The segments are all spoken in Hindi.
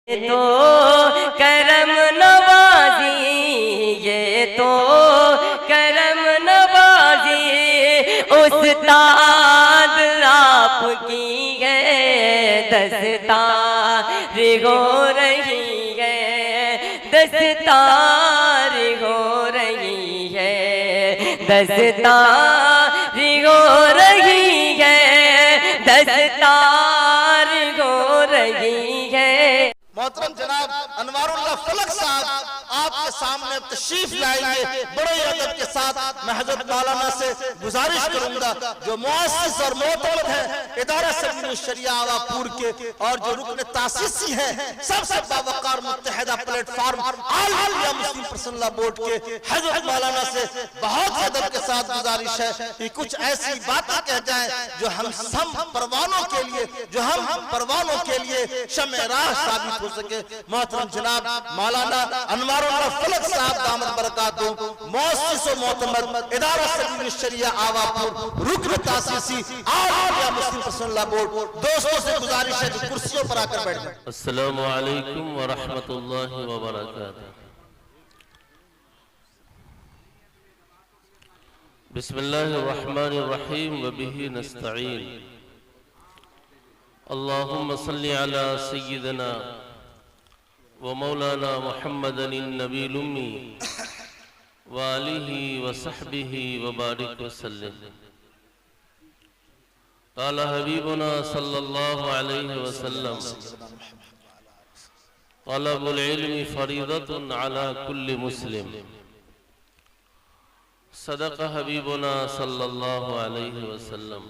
तो करम नवाजी, ये तो करम नवाजी उस्ताद आपकी है, दस्तार हो रही है, दस्तार हो रही है, दस्तार हो रही है, दस्तार हो रही है। मोहतरम जनाब अनवारुल्लाह फलक साहब आपके सामने तशरीफ लाएंगे। बड़े अदब के साथ मैं हजरत मौलाना से गुजारिश करूंगा जो मुअस्सिस और मोतमद है इदारा शरिया आवापुर के और जो रुकन तासीसी है सबसे बावकार मुत्तहिदा platform all India Muslim personal board के हजरत मौलाना से बहुत अदब के साथ गुजारिश है कि कुछ ऐसी बातें कह जाए जो हम सब परवानों के लिए, जो हम परवानों के लिए शम्ए राह साबित हो सके। मोहतरम जनाब मौलाना अनवारुल्लाह फलक साहब दामद बरकातहू मुअस्सिस व मोतमद इदारा शरिया आवापुर रुकन तासीसी all India Muslim personal board दोस्तों से गुजारिश है कि कुर्सियों पर आकर बैठ जाएं। अस्सलामु अलैकुम व रहमतुल्लाहि व बरकातहू। बिस्मिल्लाहिर रहमानिर रहीम व बिही नस्तईन। अल्लाहुम्मा सल्लि अला सय्यिदिना व मौलाना मुहम्मदिन नबील उम्मी व आलिहि व सहबिहि व बारिक व सल्लिम। क़ाल हबीबुना सल्लल्लाहु अलैहि वसल्लम तलबुल इल्मी फरीदतुन अला कुल्लि मुस्लिम। सदक़ हबीबुना सल्लल्लाहु अलैहि वसल्लम।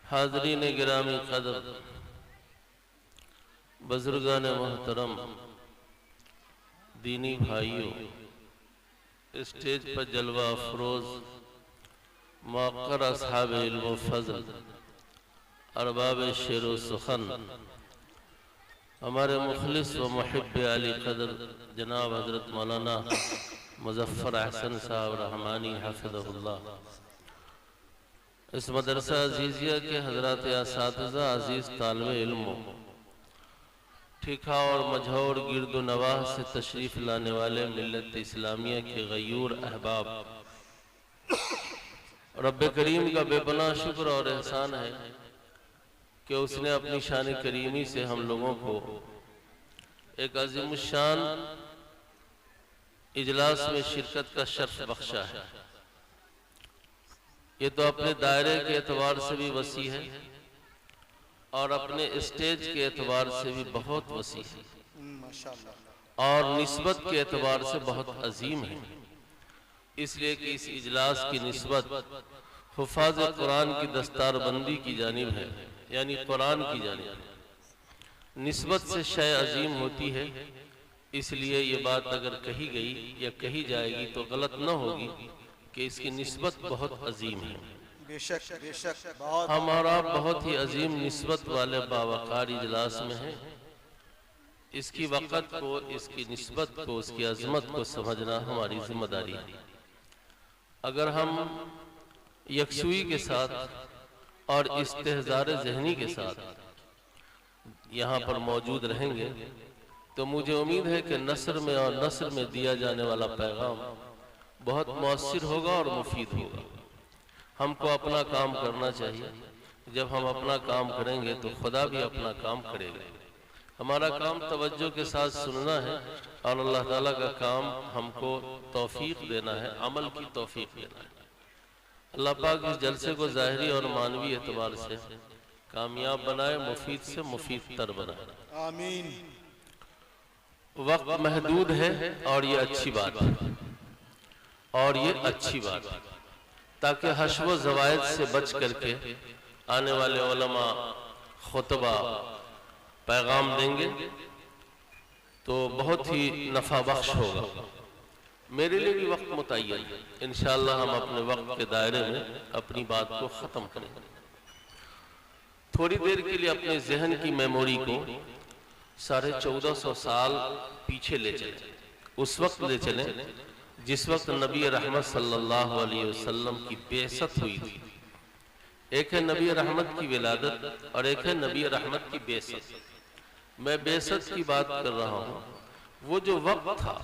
हाज़रीन गिरामी क़दर, बुज़ुर्गान मोहतरम, दीनी भाइयों, स्टेज पर जलवा अफरोज मौक़र अस्हाब इल्म व फ़ज़ल, अरबाब शेर व सुखन, हमारे मुखलिस व मुहिब्ब अली क़दर जनाब हज़रत मौलाना मुज़फ़्फ़र अहसन साहब रहमानी हफ़िज़हुल्लाह, इस मदरसा अज़ीज़िया के हज़रात असातिज़ा, अज़ीज़ तालिब इल्म, ठीका और मझौर गिरद नवाह से तशरीफ़ लाने वाले मिल्लत इस्लामिया के गयूर अहबाब, रब्बे करीम का बेपनाह शुक्र और एहसान है कि उसने अपनी शान करीमी से हम लोगों को एक अज़ीमुश्शान इजलास में शिरकत का शर्फ बख्शा है। ये तो अपने दायरे के एतबार से भी वसी है और अपने स्टेज के एतबार से भी बहुत वसी है और निस्बत के एतबार से बहुत अजीम है, इसलिए कि इस इजलास की निस्बत हुफ़ाज़ कुरान की दस्तारबंदी की जानिब है, यानी कुरान की जानिब। निस्बत से शय अजीम होती है, इसलिए ये बात अगर कही गई या कही जाएगी तो गलत न होगी कि इसकी निस्बत बहुत अजीम है। बेशक बेशक बहुत हमारा बहुत ही अजीम निस्बत वाले बावकार इजलास में है। इसकी वक़्त को, इसकी निस्बत को, उसकी अजमत को समझना हमारी जिम्मेदारी है। अगर हम यकसुई के साथ और इस्तेहज़ार ज़हनी के साथ यहाँ पर मौजूद रहेंगे तो मुझे उम्मीद है कि नस्र में और नस्र में दिया जाने वाला पैगाम बहुत मौसर होगा और मुफीद होगा। हमको अपना काम करना चाहिए। जब हम अपना काम करेंगे तो खुदा भी अपना काम करेगा। हमारा काम तवज्जो के साथ सुनना है और अल्लाह ताला का काम हमको तौफीक देना है, अमल की तौफीक देना है। अल्लाह पाक इस जलसे को ज़ाहिरी और मानवी एतबार से कामयाब बनाए, मुफीद से मुफीद तर बनाए। आमीन। वक्त महदूद है और ये अच्छी बात है, और ये अच्छी बात है, ताकि हश्व ज़वायद से बच करके आने वाले उलमा खुतबा पैगाम देंगे तो बहुत ही नफ़ा बख्श होगा। मेरे लिए भी वक्त मुतय्यन है, इंशाअल्लाह हम अपने वक्त के दायरे में अपनी बात को ख़त्म करेंगे। थोड़ी देर के लिए अपने जहन की मेमोरी को 1450 साल पीछे ले चलें। उस वक्त ले चलें जिस वक्त नबी रहमत सल्लल्लाहु अलैहि वसल्लम की बेअसत हुई थी। एक है नबी रहमत की विलादत और एक है नबी रहमत की बेअसत। मैं बेसत की बात कर रहा हूँ। वो जो वक्त था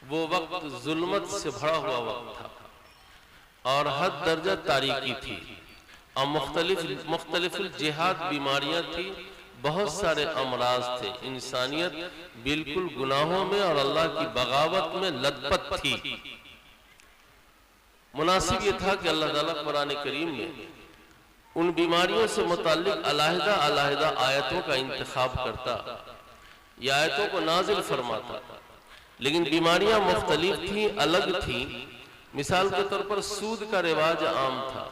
वो वक्त जुल्मत से भरा हुआ वक्त था और हद दर्जा तारीकी थी और मुख्तलिफ जिहाद बीमारियां थी, बहुत सारे अमराज थे। इंसानियत बिल्कुल गुनाहों में और अल्लाह की बगावत में लथपथ थी। मुनासिब ये था कि अल्लाह ताला कुरान करीम में उन बीमारियों से मुताल्लिक अलहदा अलहदा आयतों का इंतखाब करता, ये आयतों को नाजिल फरमाता, लेकिन बीमारियां मुख्तलिफ थी, अलग थी। मिसाल के तौर पर सूद का रिवाज आम था।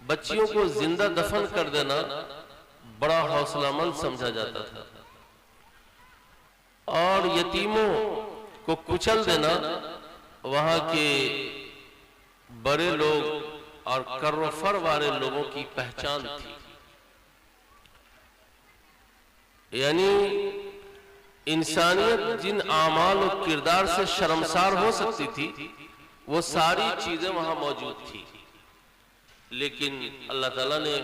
बच्चियों को जिंदा दफन कर देना बड़ा हौसलामंद समझा जाता था और यतीमों को कुचल देना वहां के बड़े लोग और कर्रफर वाले लोगों की पहचान थी। यानी इंसानियत जिन आमाल और किरदार से शर्मसार हो सकती थी वो सारी चीजें वहां मौजूद थी। लेकिन अल्लाह ताला ने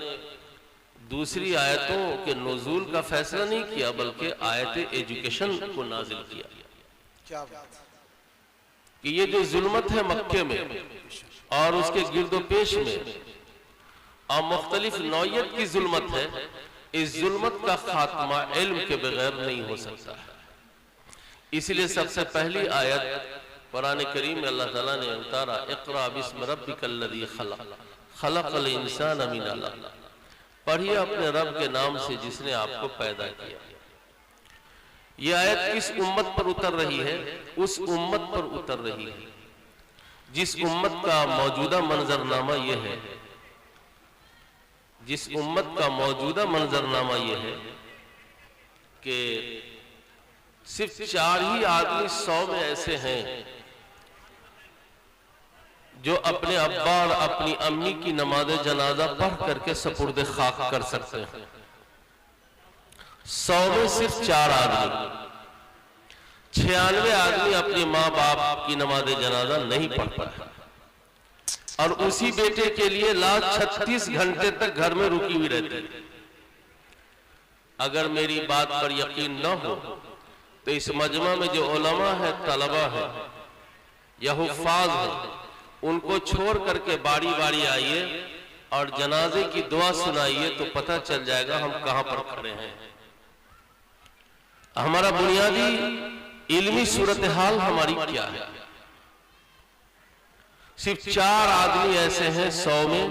दूसरी आयतों के नुज़ूल का फैसला नहीं किया, बल्कि आयत एजुकेशन को नाजिल किया। क्या बात कि ये जो जुल्मत है मक्के में और उसके गिरदोपेश में और मुख्तलिफ नौयत की जुल्मत है, इस जुल्मत का खात्मा इल्म के बगैर नहीं हो सकता है। इसलिए सबसे पहली आयत कुरान करीम में अल्लाह ताला ने उतारा, इक़रा बिस्मि रब्बिकल्लज़ी खलक़ खलक़ल इंसान मिन अलक़, पढ़िए अपने रब के नाम से जिसने आपको पैदा किया। यह आयत किस उम्मत पर उतर रही है? उस उम्मत पर उतर रही है जिस उम्मत का मौजूदा मंजरनामा यह है, जिस उम्मत का मौजूदा मंजरनामा यह है कि सिर्फ 4 ही आदमी 100 में ऐसे हैं जो अपने अब्बा और अपनी अम्मी की नमाज जनाजा पढ़ करके सपुर्द खाक कर सकते हैं। 100 में सिर्फ 4 आदमी, 96 आदमी अपने माँ बाप की नमाज जनाजा नहीं पढ़ पाए और उसी बेटे के लिए लाश 36 घंटे तक घर में रुकी हुई रहती है। अगर मेरी बात पर यकीन न हो तो इस मजमा में जो उलमा है, तलबा है या हुफ्फाज है, उनको छोड़ करके बारी बारी आइए और जनाजे की दुआ सुनाइए तो पता चल जाएगा हम कहां पर खड़े हैं। हमारा बुनियादी इल्मी सूरत हाल हमारी क्या है? सिर्फ 4 आदमी ऐसे हैं 100 में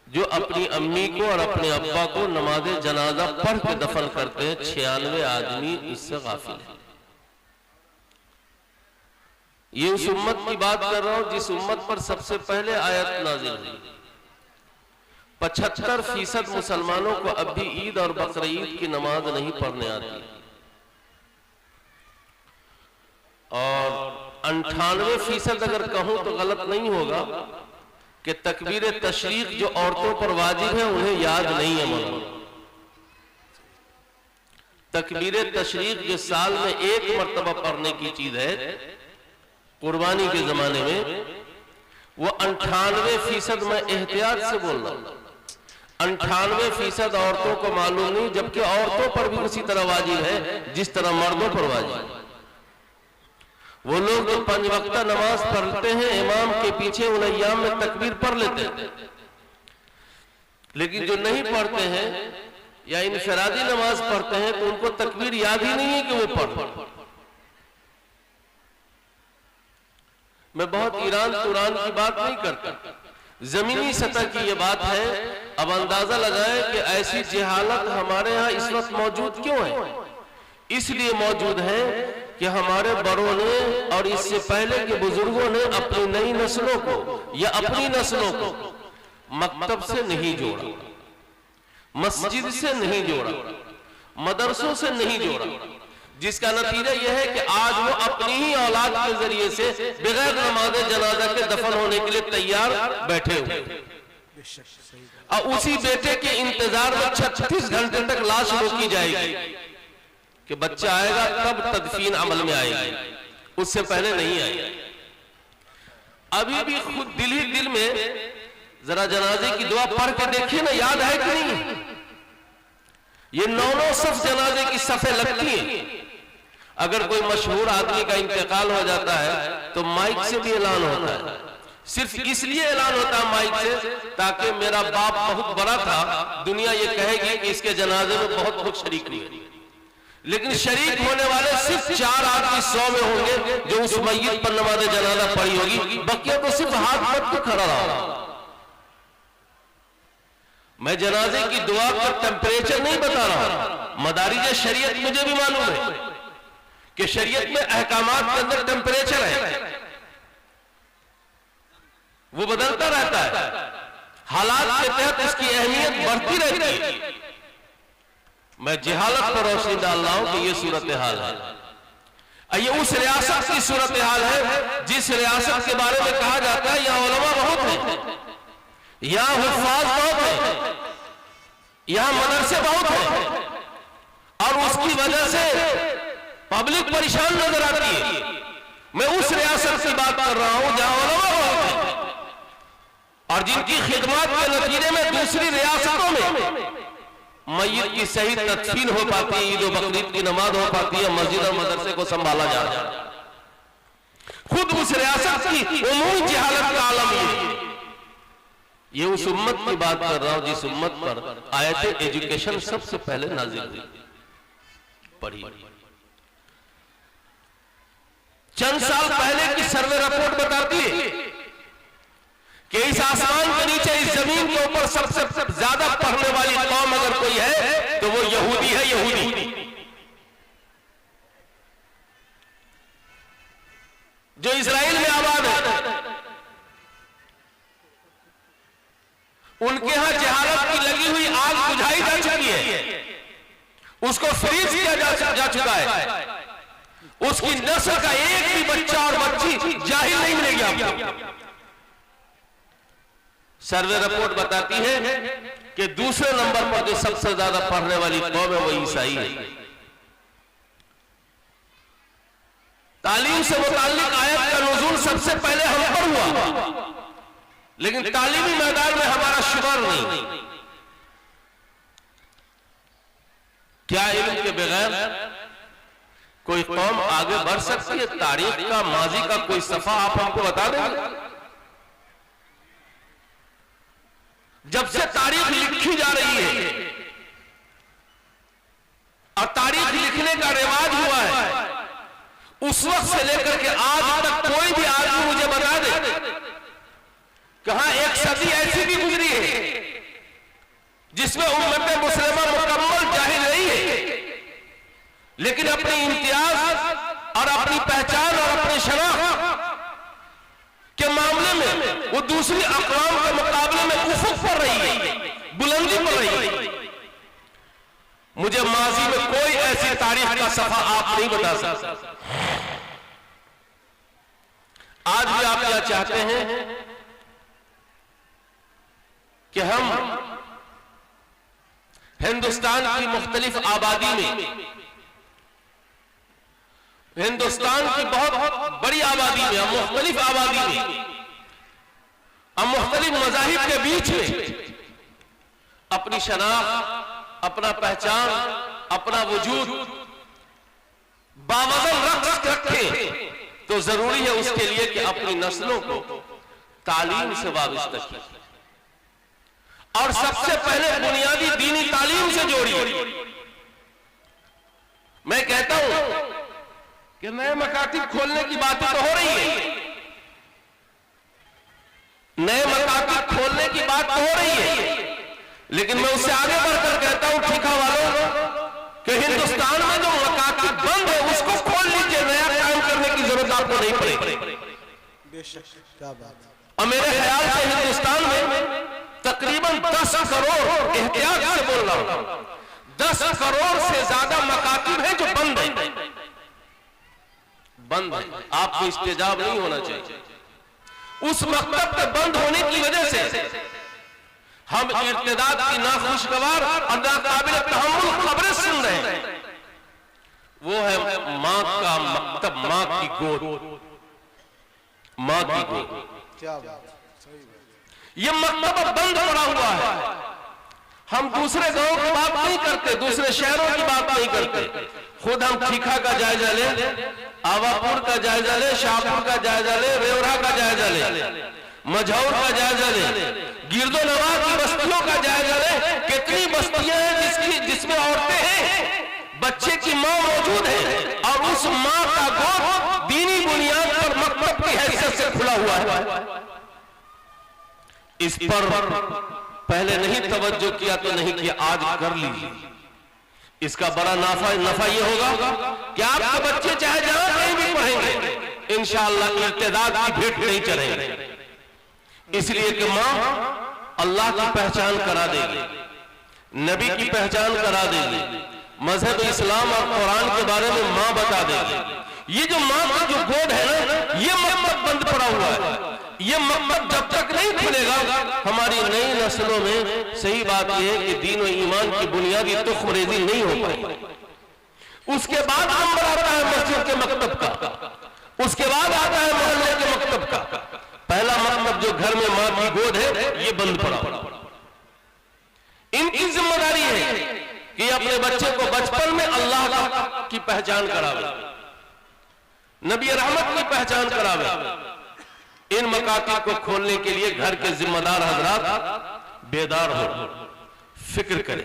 जो अपनी अम्मी को और अपने अब्बा को नमाज जनाजा पढ़ के दफन करते हैं। 96 आदमी इससे गाफिल है। ये उस उम्मत की बात कर रहा हूं जिस उम्मत पर सबसे पहले आयत नाजिल हुई। 75% मुसलमानों को अब भी ईद और बकर ईद की नमाज नहीं पढ़ने आती और 98% अगर कहूं तो गलत नहीं होगा कि तकबीर तशरीक जो औरतों पर वाजिब है उन्हें याद नहीं है मौलाना। तकबीर तशरीक जो साल में 1 मर्तबा पढ़ने की चीज है कुर्बानी के जमाने में, वो 98% में एहतियात से बोल रहा हूं, 98% औरतों को मालूम नहीं, जबकि औरतों पर भी उसी तरह वाजिब है जिस तरह मर्दों पर वाजिब है। वो लोग जो 5 वक्ता नमाज पढ़ते हैं इमाम के पीछे उन अय्याम में तकबीर पढ़ लेते हैं, लेकिन जो नहीं पढ़ते हैं या इनफरादी नमाज पढ़ते हैं तो उनको तकबीर याद ही नहीं है कि वो पढ़। मैं बहुत ईरान तुरान की बात नहीं करता, जमीनी सतह की ये बात है। अब अंदाजा लगाएं कि ऐसी जहालत हमारे यहाँ इस वक्त मौजूद क्यों है? इसलिए मौजूद है कि हमारे बड़ों ने और इससे पहले के बुजुर्गों ने अपनी नई नस्लों को या अपनी नस्लों को मकतब से नहीं जोड़ा, मस्जिद से नहीं जोड़ा, मदरसों से नहीं जोड़ा, जिसका नतीजा यह है कि आज वो अपनी ही औलाद के जरिए से बगैर नमाज जनाजा के दफन होने के लिए तैयार बैठे हुए और उसी बेटे के इंतजार में 36 घंटे तक लाश रोकी जाएगी कि बच्चा आएगा तब तदफीन अमल में आएगी, उससे पहले नहीं आएगी। अभी भी खुद दिल ही दिल में जरा जनाजे की दुआ पढ़ के देखिए ना, याद है कि नहीं? ये 9 सफ जनाजे की सफ़े लगती हैं। अगर कोई मशहूर आदमी का इंतकाल हो जाता है तो माइक से भी ऐलान होता है। सिर्फ इसलिए ऐलान होता है माइक से ताकि मेरा बाप बहुत बड़ा था, दुनिया ये कहेगी कि इसके जनाजे में बहुत लोग शरीक हुए। लेकिन शरीक होने वाले सिर्फ 4 आदमी 100 में होंगे जो उस मय्यत पर नमाज जनाजा पढ़ी होगी। बकिया तो सिर्फ हाथ पकड़ के खड़ा रहा। मैं जनाजे की दुआ का टेम्परेचर नहीं बता रहा, मदारिज शरीयत मुझे भी मालूम है कि शरीयत में अहकामात के अंदर टेम्परेचर है, वो बदलता रहता है, हालात के तहत उसकी अहमियत बढ़ती रहती है। मैं जहालत पर रोशनी डाल रहा हूं कि ये सूरत हाल है। ये उस रियासत की सूरत हाल है जिस रियासत के बारे में कहा जाता है यहां उलमा बहुत है, यहां हुफ्फाज बहुत है, यहां मदरसे बहुत है, और उसकी वजह से पब्लिक परेशान नजर आती है। मैं उस रियासत की बात कर रहा हूं जहां उलमा बहुत है और जिनकी खिदमत के नतीजे में दूसरी रियासतों में मय्यत की सही तदफीन हो पाती है, ईद और बकरीद की नमाज हो पाती है, मस्जिद और मदरसे को संभाला जा रहा है। खुद उस रियासत की उमूमी जहालत का आलम ये उस उम्मत की बात कर रहा हूं जिस उम्मत पर आयत एजुकेशन सबसे पहले नाजिल हुई, पढ़ी। चंद साल पहले की सर्वे रिपोर्ट बताती है कि इस आसमान के नीचे इस जमीन के ऊपर सबसे ज्यादा पढ़ने वाली कौम अगर कोई है तो वो यहूदी है। यहूदी जो इजराइल में आबाद है, उनके यहां जहालत की लगी हुई आग बुझाई जा चुकी है, उसको फ्रीज किया जा चुका है। उसकी नस्ल का एक भी बच्चा और बच्ची जाहिल नहीं मिलेगी आपको। सर्वे रिपोर्ट बताती है कि दूसरे नंबर पर जो सबसे ज्यादा पढ़ने वाली कौम है वो ईसाई है। तालीम से मुताल्लिक आयत का नुज़ूल सबसे पहले हम पर हुआ, लेकिन तालीमी मैदान में हमारा शुमार नहीं। क्या इल्म के बगैर कोई कौम आगे बढ़ सकती है? तारीख का, माजी का कोई सफा आप हमको बता देंगे? जब से तारीख लिखी जा रही है और तारीख लिखने का रिवाज हुआ है, उस वक्त से लेकर के आज तक कोई भी आदमी मुझे बता दे कहां एक सदी ऐसी भी गुजरी है जिसमें उम्मत मुस्लिमा मुकम्मल जाहिल नहीं है, लेकिन अपनी इम्तियाज और अपनी पहचान और अपनी शनाख्त के मामले में वो दूसरी अक़वाम के मुकाबले में उफ़ुक़ पर रही है, बुलंदी पर रही है। मुझे माजी में कोई ऐसी तारीख का सफा आप नहीं बता सकते। आज भी आप क्या चाहते हैं कि हम हिंदुस्तान की मुख्तलिफ आबादी में, हिंदुस्तान की बहुत बड़ी आबादी में, हम मुख्तलिफ आबादी में, हम मुख्तलिफ मज़ाहिब के बीच में अपनी शनाख्त, अपना पहचान, अपना वजूद बावजन रखें तो जरूरी है उसके लिए कि अपनी नस्लों को तालीम से वाबस्ता किया और सबसे पहले बुनियादी दीनी तालीम से जोड़िए। मैं कहता हूं कि नए मकातिब खोलने की बातें तो हो रही है, नए मकातिब खोलने की बात तो हो रही है, लेकिन मैं उससे आगे बढ़कर कहता हूं ठीका वालों कि हिंदुस्तान में जो मकातिब बंद है उसको खोल लीजिए, नया काम करने की जरूरत आपको नहीं पड़ेगी। क्या बात। और मेरे ख्याल से हिंदुस्तान में तकरीबन 10 करोड़, एहतियात से बोल रहा हूं, 10 करोड़ से ज्यादा मकातिब हैं जो बंद हैं, बंद है। आपको इस्तेजाब नहीं होना चाहिए। उस मकतब के बंद होने की वजह से हम इर्तिदाद की नाखुशगवार और नाकाबिल तहम्मुल खबरें सुन रहे हैं। वो है मां का मकतब, मां की गोद, मां की गोद। क्या बात। ये मकतब बंद पड़ा हुआ है। हम दूसरे गांव की बात नहीं करते, दूसरे शहरों की बात नहीं करते, खुद हम ठीका का जायजा लें, आवापुर का जायजा लें, शाहपुर का जायजा लें, रेवरा का जायजा लें, मझौर का जायजा लें, गिरदो नवा की बस्तियों का जायजा लें। कितनी बस्तियां हैं जिसमें औरतें हैं, बच्चे की मां मौजूद है और उस मां का गोद दीनी बुनियाद पर मकतब की हैसियत से खुला हुआ है। इस पर पहले नहीं तवज्जो किया तो नहीं किया, आज कर लीजिए। इसका बड़ा नफा ये होगा कि आपके बच्चे चाहे जहां कहीं भी पढ़ेंगे, इंशाअल्लाह इर्तिदाद की भेंट नहीं चढ़ेंगे। इसलिए कि मां अल्लाह की पहचान करा देगी, नबी की पहचान करा देगी, मजहब इस्लाम और कुरान के बारे में मां बता देगी। ये जो मां का जो गोद है ना, ये मकतब बंद पड़ा हुआ है। ये मकतब जब तक नहीं खुलेगा, हमारी नई नस्लों में सही बात यह है कि दीन और ईमान की बुनियादी तुख्मरेजी नहीं हो पाई। उसके बाद नंबर आता है मस्जिद के मकतब का, उसके बाद आता है मोहल्ले के मकतब का। पहला मकतब जो घर में मां की गोद है, ये बंद पड़ा। इनकी जिम्मेदारी है कि अपने बच्चे को बचपन में अल्लाह की पहचान करावे, नबी रहमत की पहचान करावे। इन मकातिब को खोलने के लिए घर के जिम्मेदार हजरात बेदार हो, फिक्र करें।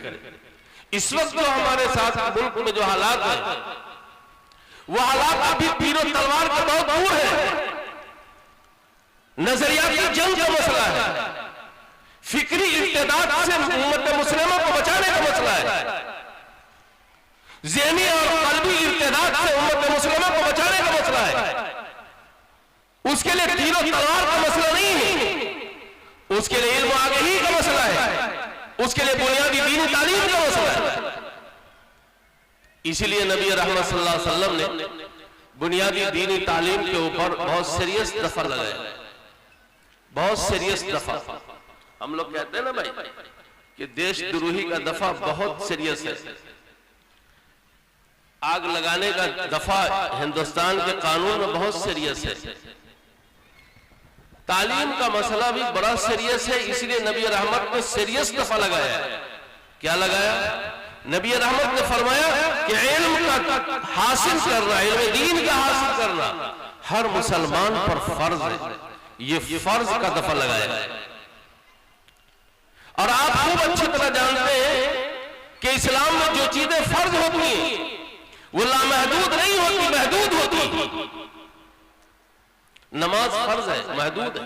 इस वक्त जो हमारे साथ मुल्क में जो हालात है, वो हालात अभी तीर और तलवार के बहुत दूर है। नजरियाती जंग का मसला है, फिक्री इर्तिदाद से उम्मत मुस्लिमों को बचाने का मसला है, ज़हनी और क़ल्बी इर्तिदाद से उम्मत मुस्लिमों को बचाने का मसला है। उसके लिए तीर और तलवार का मसला नहीं है, उसके लिए इल्म आगाही का मसला है, उसके लिए बुनियादी दीनी तालीम का मसला है। इसीलिए नबी रहमत सल्लल्लाहु अलैहि वसल्लम ने बुनियादी दीनी तालीम के ऊपर बहुत सीरियस दफा लगाया, बहुत सीरियस दफा। हम लोग कहते हैं ना भाई कि देशद्रोही का दफा बहुत सीरियस है। आग लगाने का दफा हिंदुस्तान के कानून में बहुत सीरियस है। तालीम का मसला भी बड़ा सीरियस है, इसलिए नबी रहमत ने सीरियस दफा लगाया। क्या लगाया? नबी रहमत ने फरमाया कि इल्म का हासिल करना, इल्म दीन का हासिल करना हर मुसलमान पर फर्ज है। ये फर्ज का दफा लगाया है। और आप खूब अच्छी तरह जानते हैं कि इस्लाम में जो चीजें फर्ज होती हैं वो लामहदूद नहीं होती, महदूद होती। नमाज फर्ज है, महदूद है।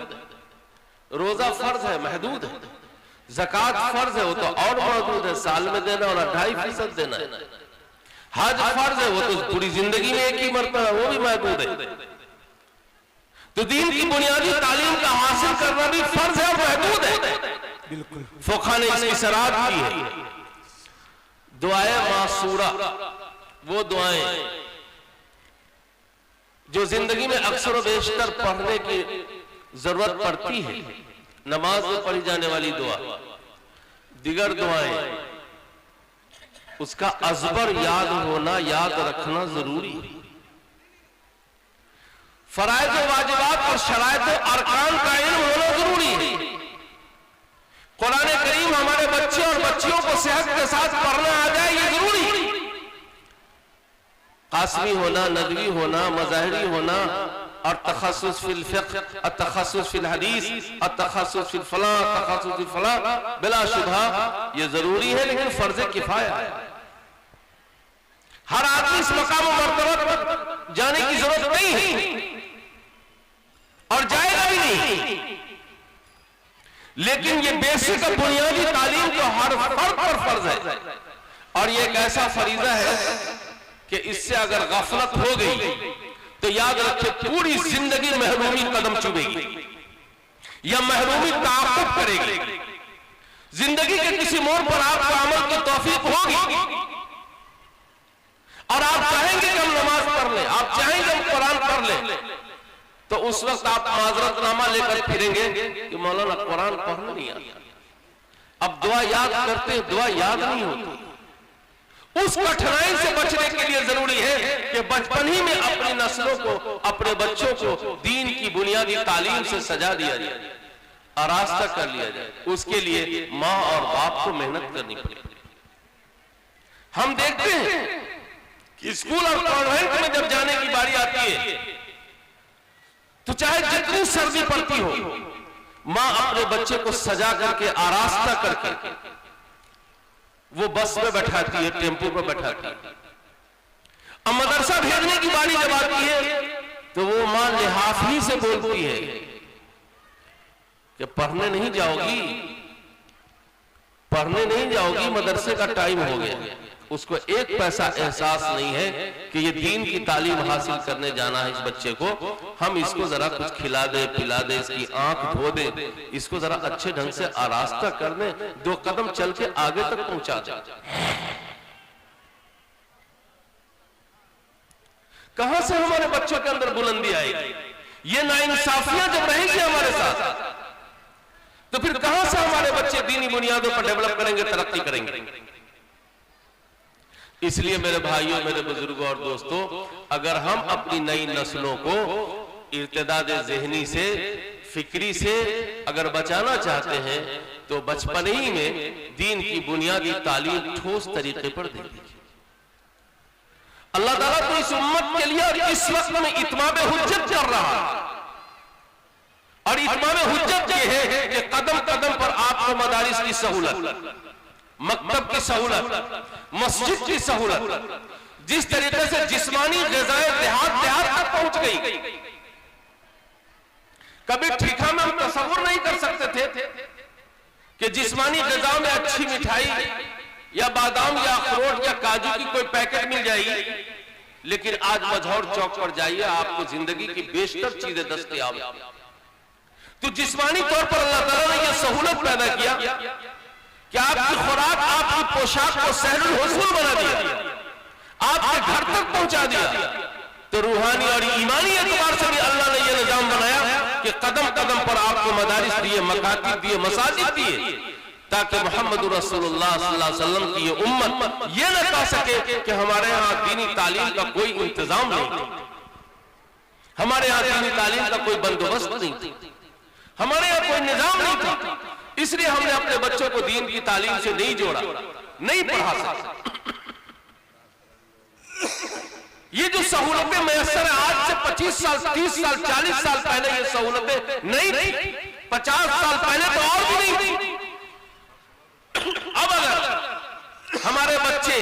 रोजा फर्ज है, महदूद है। ज़कात फर्ज है, वो तो और महदूद है, साल में देना और 2.5% देना है। हज फर्ज है, वो तो पूरी जिंदगी में एक ही मरतबा है, वो भी महदूद है। तो दीन की बुनियादी तालीम का हासिल करना भी फर्ज है और महदूद है। बिल्कुल फुक़हा ने इसकी सराहत की है। दुआए मासूरा, वो दुआएं जो जिंदगी में अक्सर और बेशतर पढ़ने की जरूरत पड़ती है, नमाज में पढ़ी जाने वाली दुआ, दिगर दुआएं, उसका अज़बर याद होना, याद रखना जरूरी है। फराइज़ व वाजिबात और शराइत व अरकान का इल्म होना जरूरी है। कुरान करीम हमारे बच्चे और बच्चियों को सेहत के साथ पढ़ना आ जाए, ये जरूरी है। कासमी होना, नदवी होना, मज़ाहिरी होना और तखस्सुस फिल फ़िक़्ह, तखस्सुस फिल हदीस, तखस्सुस फिल फलां, तखस्सुस फिल फलां, बिलाशुबहा ये जरूरी है, लेकिन फर्ज़ किफ़ाया है। हर आदमी इस मकाम और मर्तबा पर जाने की जरूरत नहीं है और जाएगा भी नहीं, लेकिन ये बेसिक बुनियादी तालीम तो हर फर्द पर फर्ज है। और ये एक ऐसा फरीजा है कि इससे अगर गफलत हो गई तो याद रखे पूरी जिंदगी महरूमी कदम चुभेगी या महरूमी ताक़ुब करेगी। जिंदगी के किसी मोड़ पर आपको अमल की तौफीक होगी और आप चाहेंगे कि हम नमाज पढ़ लें, आप चाहेंगे हम कुरान पढ़ लें, तो उस वक्त आप माजरतनामा लेकर फिरेंगे कि मौलाना कुरान पढ़ना नहीं आता। अब दुआ याद करते हैं, दुआ याद नहीं होती। उस कठिनाई से बचने के लिए जरूरी है कि बचपन ही में अपनी नस्लों को, अपने बच्चों को दीन की बुनियादी तालीम से सजा दिया जाए। आरास्ता कर लिया जाए, उसके लिए मां और बाप को मेहनत करनी पड़ेगी। हम देखते हैं कि स्कूल और कॉन्वेंट में जब जाने की बारी आती है तो चाहे जितनी सर्दी पड़ती हो, मां अपने बच्चे को सजा करके आरास्ता करके वो बस में बैठाती है, टेम्पो पर बैठाती है। अब मदरसा भेजने की बारी जब आती है तो वो मां लिहाफी से बोलती है कि पढ़ने नहीं जाओगी, मदरसे का टाइम हो गया। उसको एक पैसा एहसास नहीं है कि ये दीन की तालीम हासिल करने जाना है इस बच्चे को। हम इसको जरा कुछ खिला दे, पिला दे, इसकी आंख धो दे, इसको जरा अच्छे ढंग से आरास्ता कर दे, 2 कदम चल के आगे तक पहुंचा दे। कहां से हमारे बच्चों के अंदर बुलंदी आएगी? ये नाइंसाफियां जब रहेगी हमारे साथ तो फिर कहां से हमारे बच्चे दीनी बुनियादों पर डेवलप करेंगे, तरक्की करेंगे? इसलिए मेरे भाइयों, मेरे बुजुर्गों और दोस्तों, अगर हम अपनी नई नस्लों को इर्तिदाद ज़हनी से, फिक्री से अगर बचाना चाहते हैं तो बचपन ही में दीन की बुनियादी तालीम ठोस तरीके पर दे दीजिए। अल्लाह ताला तो इस उम्मत के लिए और इस वक्त में इत्माम हुज्जत कर रहा है, और इत्माम हुज्जत ये है कि कदम कदम पर आपको मदारिस की सहूलत, मकतब की सहूलत, मस्जिद की सहूलत, जिस तरीके से जिस्मानी ग़िज़ाएं देहात तक पहुंच गई। कभी ठीका में हम तसव्वुर नहीं कर सकते थे कि जिस्मानी ग़िज़ाओं में अच्छी मिठाई या बादाम या अखरोट या काजू की कोई पैकेट मिल जाएगी, लेकिन आज मझौर चौक पर जाइए, आपको जिंदगी की बेशतर चीजें दस्तयाब हैं। तो जिस्मानी तौर पर अल्लाह ताला ने यह सहूलत पैदा किया कि आपकी खुराक, आपकी पोशाक को सहलुल हुसूल बना दिया, आपके घर तक पहुंचा दिया। तो रूहानी और ईमानी एतबार से भी अल्लाह ने यह निजाम बनाया कि कदम कदम पर आपको मदारिस दिए, मकातिब दिए, मसाजिद दिए, ताकि मोहम्मद रसूलुल्लाह सल्लल्लाहु अलैहि वसल्लम की ये उम्मत ये न कह सके कि हमारे यहाँ दीनी तालीम का कोई इंतजाम नहीं, हमारे यहाँ दीनी तालीम का कोई बंदोबस्त नहीं, हमारे यहाँ कोई निजाम नहीं था। इसलिए हमने अपने बच्चों को दीन की तालीम से नहीं जोड़ा, नहीं पढ़ा सकते। ये जो सहूलतें मैसर है आज से 25 साल, 30 साल, 40 साल पहले ये सहूलतें नहीं थी, 50 साल पहले तो और भी नहीं थी। अब अगर हमारे बच्चे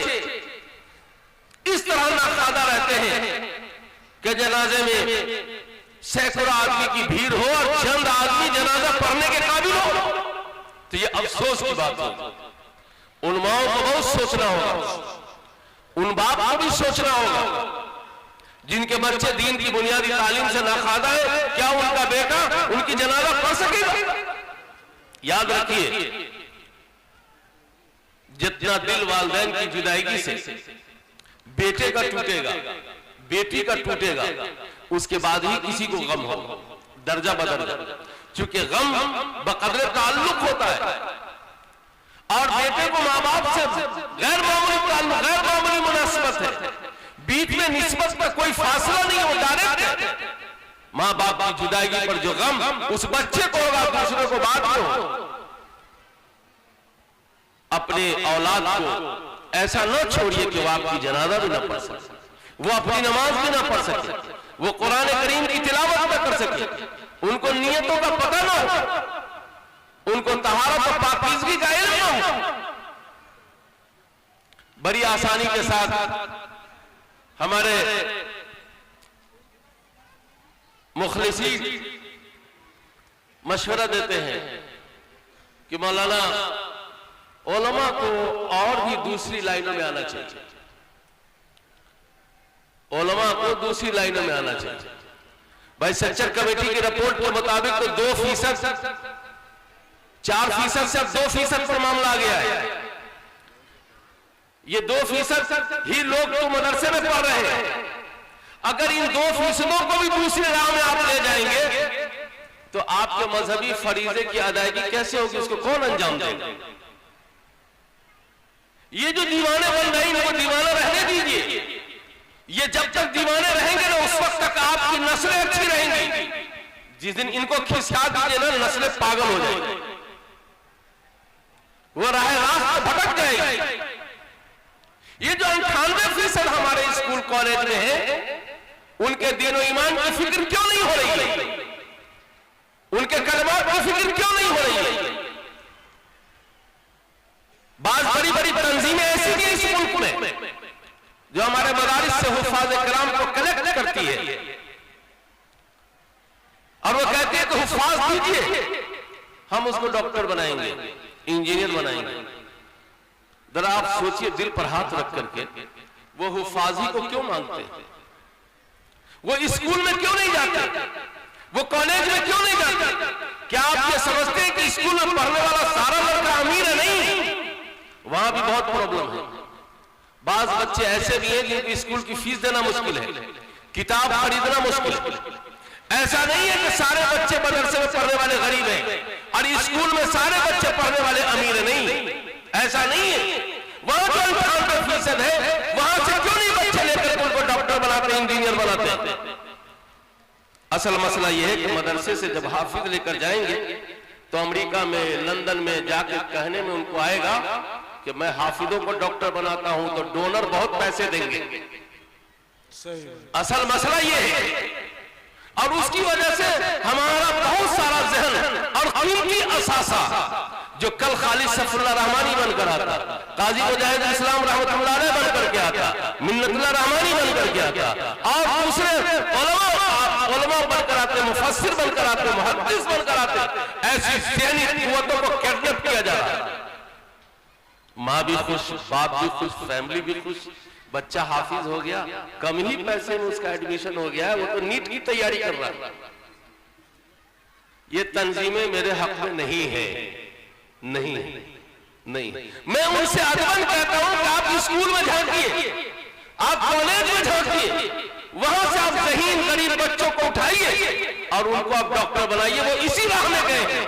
इस तरह नाखादा रहते हैं कि जनाजे में सैकड़ों आदमी की भीड़ हो और चंद आदमी जनाजा पढ़ने के काबिल हो, तो ये अफसोस की बात होगी। उन माओं को बहुत सोचना होगा, उन बाप को भी सोचना होगा जिनके बच्चे दीन की बुनियादी तालीम से नाखादा है। क्या उनका बेटा उनकी जनाजा पढ़ सकेगा? याद रखिए, जितना दिल वालिदैन की जुदाई से बेटे का टूटेगा, बेटी का टूटेगा, उसके बाद ही किसी को गम हो, दर्जा बदल जाए। क्योंकि गम बकदरे ताल्लुक होता है, और बेटे को माँ बाप से गैर मामूली ताल्लुक, गैर मामूली मुनासिबत है, बीच में निस्बत का कोई फासला नहीं हो, डायरेक्ट है। माँ बाप की जुदाई पर जो गम उस बच्चे को होगा, दूसरे को बाद में हो। अपने औलाद को ऐसा न छोड़िए कि वो आपकी जनाजा भी ना पढ़ सके, वो अपनी नमाज भी ना पढ़ सके, वो कुरान करीम की तिलावत न कर सके, उनको नियतों का पता ना हो, उनको तहारत और पाकीज़गी का इल्म ना हो। बड़ी आसानी के साथ हमारे मुखलिसीन मशवरा देते हैं कि मौलाना उलमा को और भी दूसरी लाइनों में आना चाहिए, उलमा को दूसरी लाइनों में आना चाहिए। भाई सच्चर कमेटी की रिपोर्ट के मुताबिक तो 2%, 4% से अब 2% पर मामला आ गया है। ये 2% ही लोग तो मदरसे में पढ़ रहे हैं। अगर इन 2% को भी दूसरी राह में आप ले जाएंगे तो आपके मजहबी फरीजे की अदायगी कैसे होगी, उसको कौन अंजाम देगा? ये जो दीवाने बन रहे हैं इनको दीवाना रहने दीजिए। ये जब तक दीवाने रहेंगे ना, उस वक्त तक आपकी नस्लें अच्छी रहेंगी। जिस दिन इनको खिसका दीजिए ना, नस्लें पागल हो जाएगी, वो राह रास्त भटक जाएगी। ये जो 98% हमारे स्कूल कॉलेज में है, उनके दीन और ईमान की फिक्र क्यों नहीं हो रही है? उनके कलमात की फिक्र क्यों नहीं हो रही है? बात बड़ी बड़ी तंजीमें ऐसी भी इस मुल्क में जो हमारे मदारिस से हुफ्फाज़ कलाम को कलेक्ट करती है, और वो कहते हैं कि हुफ्फाज दीजिए, हम उसको डॉक्टर बनाएंगे, इंजीनियर बनाएंगे। जरा आप सोचिए, दिल पर हाथ रख करके, वो हुफ्फाजी को क्यों मांगते हैं? वो स्कूल में क्यों नहीं जाते? वो कॉलेज में क्यों नहीं जाते? क्या आप ये समझते हैं कि स्कूल में पढ़ने वाला सारा लड़का अमीर है? नहीं, वहां भी बहुत प्रॉब्लम है। बाज बच्चे ऐसे भी हैं जिनकी स्कूल की फीस देना मुश्किल है, किताब खरीदना मुश्किल है। ऐसा नहीं है कि सारे बच्चे मदरसे में पढ़ने वाले गरीब हैं और स्कूल में सारे बच्चे पढ़ने वाले अमीर हैं। नहीं, ऐसा नहीं है। वहां जो 98% है, वहां से क्यों नहीं बच्चे लेकर उनको डॉक्टर बनाते, इंजीनियर बनाते हैं? असल मसला यह है कि मदरसे से जब हाफिज लेकर जाएंगे तो अमेरिका में, लंदन में जाकर कहने में उनको आएगा कि मैं हाफिजों को डॉक्टर बनाता हूं, तो डोनर बहुत पैसे देंगे। असल मसला यह है, और उसकी वजह से हमारा बहुत सारा जहन और कीमती असासा जो कल खालिद सफरुल्लाह रहमानी बनकर आता, काजी मुजाहिद इस्लाम रहमतुल्लाह अलैह बनकर के आता, मिन्नतुल्लाह रहमानी बनकर के आता, और दूसरे उलमा बनकर आते, मुफस्सिर बनकर आते, मुहद्दिस बनकर आते। ऐसी ज़हनी कुव्वतों को किडनैप किया जा रहा है। माँ भी खुश, बाप भी खुश, फैमिली भी खुश, बच्चा हाफिज हो गया, कम ही पैसे में उसका एडमिशन हो गया है, वो तो नीट की तैयारी कर रहा है। ये तंजीमें मेरे हक में नहीं है, नहीं नहीं। मैं उनसे अदबन कहता हूं कि आप स्कूल में झांकिए, आप कॉलेज में झांकिए, वहां से आप ज़हीन गरीब बच्चों को उठाइए और उनको आप डॉक्टर बनाइए। वो इसी राह में गए हैं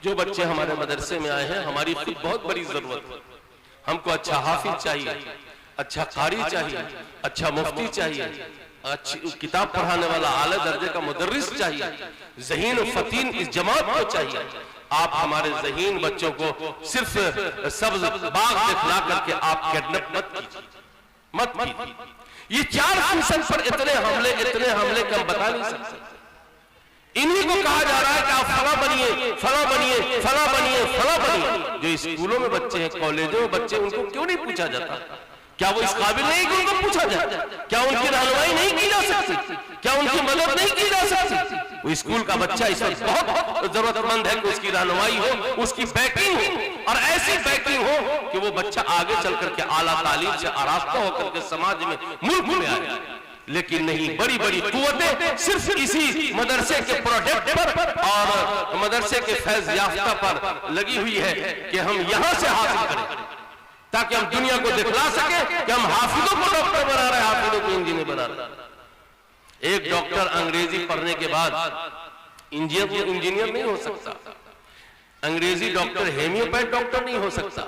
जो बच्चे हमारे मदरसे में आए हैं। हमारी खुद बहुत बड़ी जरूरत है, हमको अच्छा हाफिज चाहिए, अच्छा कारी चाहिए, अच्छा मुफ्ती चाहिए, अच्छी किताब पढ़ाने वाला आला दर्जे का मुदर्रिस चाहिए, ज़हीन फतीन इस जमात को चाहिए। आप हमारे ज़हीन बच्चों को सिर्फ सब्ज बाग दिखला करके आप किडनैप मत कीजिए। ये 4% पर इतने हमले का हम बता नहीं सकते। इन्हीं को कहा जा रहा है कि आप फला बनिए, फला बनिए, फला बनिए, फला बनिए। जो स्कूलों में बच्चे हैं, कॉलेजों में बच्चे, उनको क्यों नहीं पूछा जाता? क्या वो इस काबिल नहीं कि उनको पूछा जाए? क्या उनकी रहनुमाई नहीं की जा सकती? क्या उनकी मदद नहीं की जा सकती? वो स्कूल का बच्चा इस वक्त बहुत जरूरतमंद है कि उसकी रहनुमाई हो, उसकी बैकिंग हो, और ऐसी बैकिंग हो कि वो बच्चा आगे चल करके आला तालीम से आरास्ता होकर के समाज में, मुल्क में आए। लेकिन नहीं, बड़ी बड़ी कुव्वतें सिर्फ इसी मदरसे के प्रोडक्ट पर और मदरसे के फैज याफ्ता पर लगी हुई है कि हम यहां से हासिल करें, ताकि हम दुनिया को दिखला सके कि हम हाफिजों को डॉक्टर बना रहे हैं, हाफिजों को इंजीनियर बना रहे हैं। एक डॉक्टर अंग्रेजी पढ़ने के बाद इंजीनियर नहीं हो सकता। अंग्रेजी डॉक्टर हेमियोपैथ डॉक्टर नहीं हो सकता।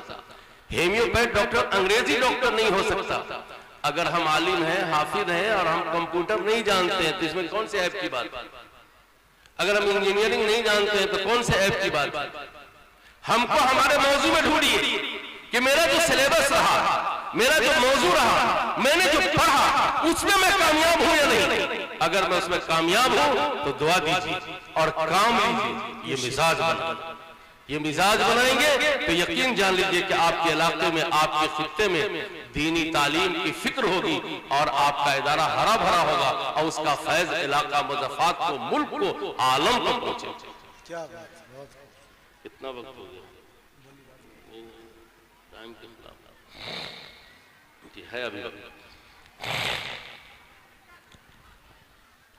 हेमियोपैथ डॉक्टर अंग्रेजी डॉक्टर नहीं हो सकता। अगर हम आलिम हैं, हाफिज हैं और हम कंप्यूटर नहीं जानते हैं तो इसमें कौन से ऐप की बात? अगर हम इंजीनियरिंग नहीं जानते हैं तो कौन से ऐप की बात? हमको हमारे मौजू में ढूंढिए कि मेरा जो सिलेबस रहा, मेरा जो मौजू रहा, मैंने जो पढ़ा, उसमें मैं कामयाब हूं या नहीं। अगर मैं उसमें कामयाब हूं तो दुआ दीजिए और काम लीजिए। ये मिजाज बना, ये मिजाज बनाएंगे तो यकीन जान लीजिए कि आपके इलाके में, आपके खित्ते में दीनी तालीम की फिक्र होगी और आपका इदारा हरा भरा होगा और उसका फैज इलाका, मुज़फ़्फ़रात को, मुल्क को, आलम को पहुंचे। क्या बात, कितना वक्त हो गया? टाइम के खिलाफ है अभी वक्त।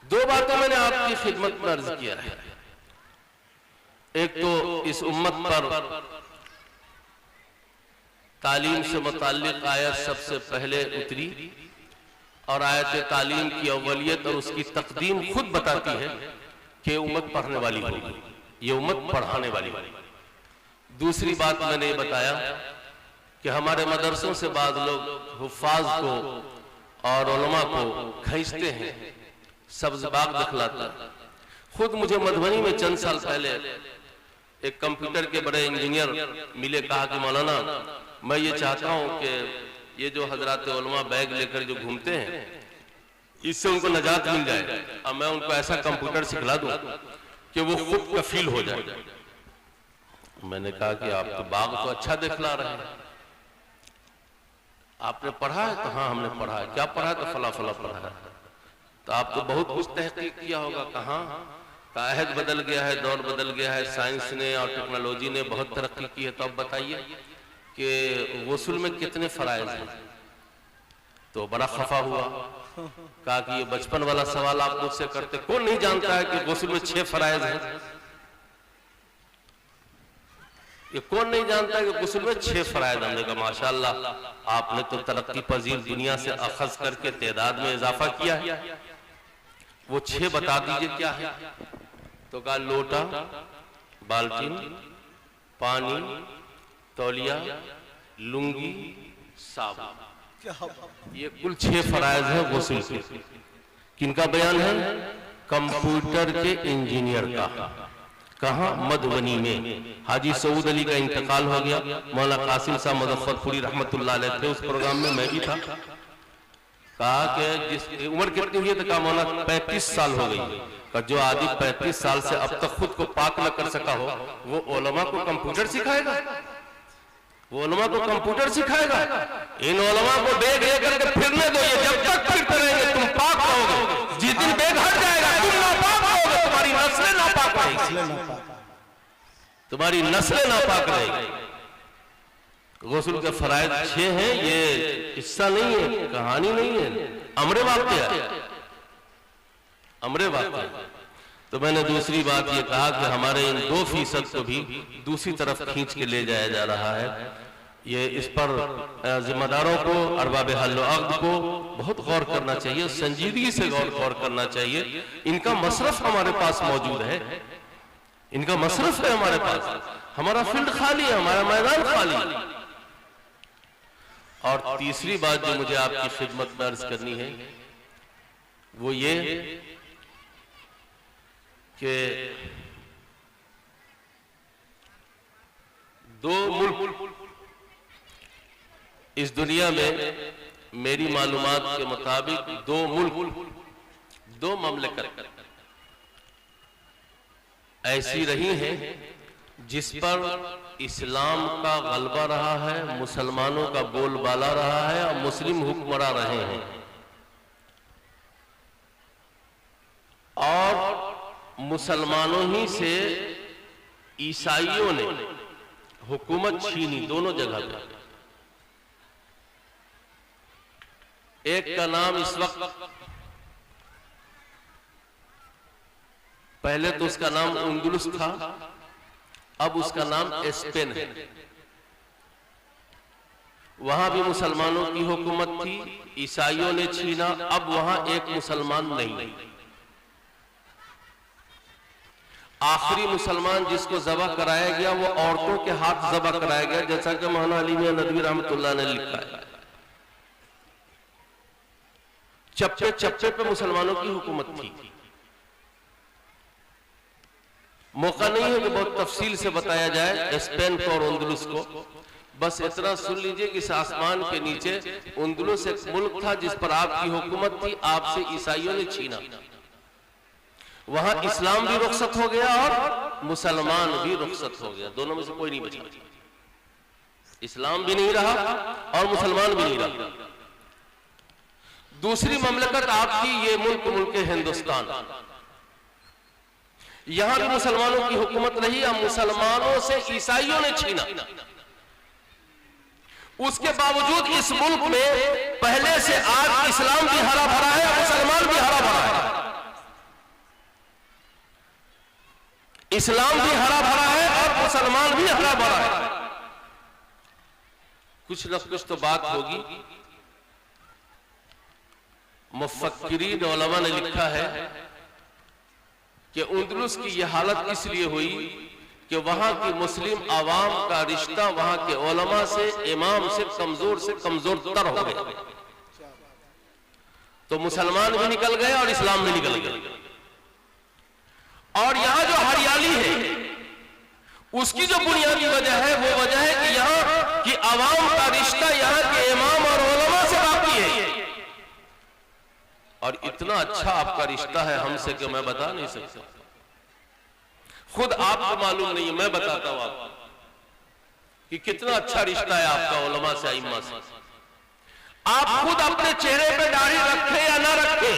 दो बातें मैंने आपकी खिदमत में अर्ज किया है। एक तो इस उम्मत पर तालीम से मुताल्लिक आयत सबसे पहले उतरी और आयत तालीम की अव्वलियत और उसकी तकदीम खुद बताती है कि उम्मत पढ़ने वाली होगी, ये उम्मत पढ़ाने वाली होगी। दूसरी बात मैंने ये बताया कि हमारे मदरसों से बाद लोग हुफ्फाज को और उलमा को खींचते हैं, सब्ज बाग दिखलाता है। खुद मुझे मधुबनी में चंद साल पहले एक कंप्यूटर के बड़े इंजीनियर मिले, कहा कि मौलाना मैं ये चाहता हूं कि ये जो हजरात उलमा बैग लेकर जो घूमते हैं इससे उनको नजात मिल जाए, अब मैं उनको ऐसा कंप्यूटर सिखला दूं कि वो खुद कफील हो जाए। मैंने कहा कि आप तो बाग तो अच्छा दिखला रहे हैं, आपने पढ़ा है? तो हाँ हमने पढ़ा है। क्या पढ़ा है? तो फला फला पढ़ा है। तो आप तो बहुत कुछ तहकीक किया होगा। कहाँ? अहद बदल गया है, दौर बदल गया है, साइंस ने और टेक्नोलॉजी ने बहुत तरक्की की है। तो अब बताइए कि गुस्ल में कितने फराइज हैं? तो बड़ा खफा हुआ, कहा कि ये बचपन वाला सवाल आप मुझसे करते, कौन नहीं जानता है कि गुस्ल में 6 फराइज हैं? ये कौन नहीं जानता है कि गुस्ल में 6 फराइज? हमने कहा माशाअल्लाह आपने तो तरक्की पजीर दुनिया से अखज करके तादाद में इजाफा किया है। वो 6 बता दीजिए क्या है? तो कहा लोटा, बाल्टीन, पानी, तौलिया, लुंगी, साबुन। ये कुल 6 फराइज है गुस्ल के। किनका बयान है? कंप्यूटर के इंजीनियर का। कहाँ? मधुबनी में। हाजी सऊद अली का इंतकाल हो गया, मौलाना कासिम साहब मुजफ्फरपुरी रहमतुल्लाह अलैह थे उस प्रोग्राम में, मैं भी था। कहा कि जिस उम्र कितनी हुई है? तो कहा मौलाना 35 साल हो गई। का जो आदमी 35 साल से अब तक खुद को पाक न कर सका हो वो उलमा को कंप्यूटर सिखाएगा? वो उलमा को कंप्यूटर सिखाएगा? इन उलमा को बेग लेकर के फिरने दो, ये जब तक फिरते रहेंगे तुम पाक रहोगे। जिस दिन बेग हट जाएगा तुम नापाक रहोगे, तुम्हारी नस्लें नापाक रहेगी, तुम्हारी नस्लें नापाक रहेगी। गुस्ल के फराइज 6 हैं। ये किस्सा नहीं है, कहानी नहीं है, अमरे वाक़या है, अमरे वाक़या। तो मैंने दूसरी बात ये कहा कि हमारे इन 2% को भी दूसरी तरफ खींच के ले जाया जा रहा है। ये इस पर जिम्मेदारों को, अरबाब हल अक़्द को बहुत गौर करना चाहिए, संजीदगी से गौर करना चाहिए। इनका मसरफ हमारे पास मौजूद है, इनका मसरफ है हमारे पास, हमारा फील्ड खाली है, हमारा मैदान खाली है। और तीसरी बात जो मुझे आपकी खिदमत में अर्ज करनी है वो ये कि 2 मुल्क इस दुनिया में मेरी मालूमात के मुताबिक 2 मुल्क, 2 ममलकत ऐसी रही हैं जिस पर इस्लाम का गलबा रहा है, मुसलमानों का बोलबाला रहा है और मुस्लिम हुक्मरान रहे हैं। और मुसलमानों ही से ईसाइयों ने हुकूमत छीनी दोनों जगह पर। एक का नाम इस वक्त, पहले तो उसका नाम अंदलुस था, अब उसका नाम स्पेन है। वहां भी मुसलमानों की हुकूमत थी, ईसाइयों ने छीना, अब वहां एक मुसलमान नहीं। आखिरी मुसलमान जिसको ज़बह कराया गया वो औरतों के हाथ ज़बह कराया गया, जैसा कि मौलाना अली मियां नदवी रहमतुल्लाह ने लिखा है। चप्पे चप्पे पे मुसलमानों की हुकूमत थी। मौका नहीं है कि बहुत तफसील से बताया जाए स्पेन को और अंदलुस को, बस इतना सुन लीजिए कि इस आसमान के नीचे अंदलुस एक मुल्क था जिस पर आपकी हुकूमत थी, आपसे ईसाइयों ने छीना। वहां इस्लाम भी रुखसत हो गया और मुसलमान भी रुखसत हो गया, दोनों में से कोई नहीं बचा। इस्लाम भी नहीं रहा और मुसलमान भी नहीं रहा। दूसरी ममलकत आपकी ये मुल्क हिंदुस्तान, यहां भी मुसलमानों की हुकूमत रही, अब मुसलमानों से ईसाइयों ने छीना। उसके बावजूद इस मुल्क में पहले से आज इस्लाम भी हरा भरा है और मुसलमान भी हरा भरा है। इस्लाम भी हरा भरा है और मुसलमान भी हरा भरा है। कुछ न कुछ तो बात होगी। मुफक्किरीन उलमा ने लिखा है कि अंदलुस की यह हालत इसलिए हुई कि वहां की मुस्लिम आवाम का रिश्ता वहां के उलमा से, इमाम से कमजोर तर हो गया। तो मुसलमान भी निकल गए और इस्लाम भी निकल गए। और यहां जो हरियाली है उसकी जो बुनियादी वजह है वो वजह है कि यहां की आवाम का रिश्ता यहां के इमाम और उलमा से बाकी है। और इतना अच्छा आपका रिश्ता है हमसे कि मैं बता नहीं सकता। खुद आपको मालूम नहीं है, मैं बताता हूं आपको कि कितना अच्छा रिश्ता है आपका उलमा से, आइम्मा से। आप खुद अपने चेहरे पे दाढ़ी रखें या ना रखें,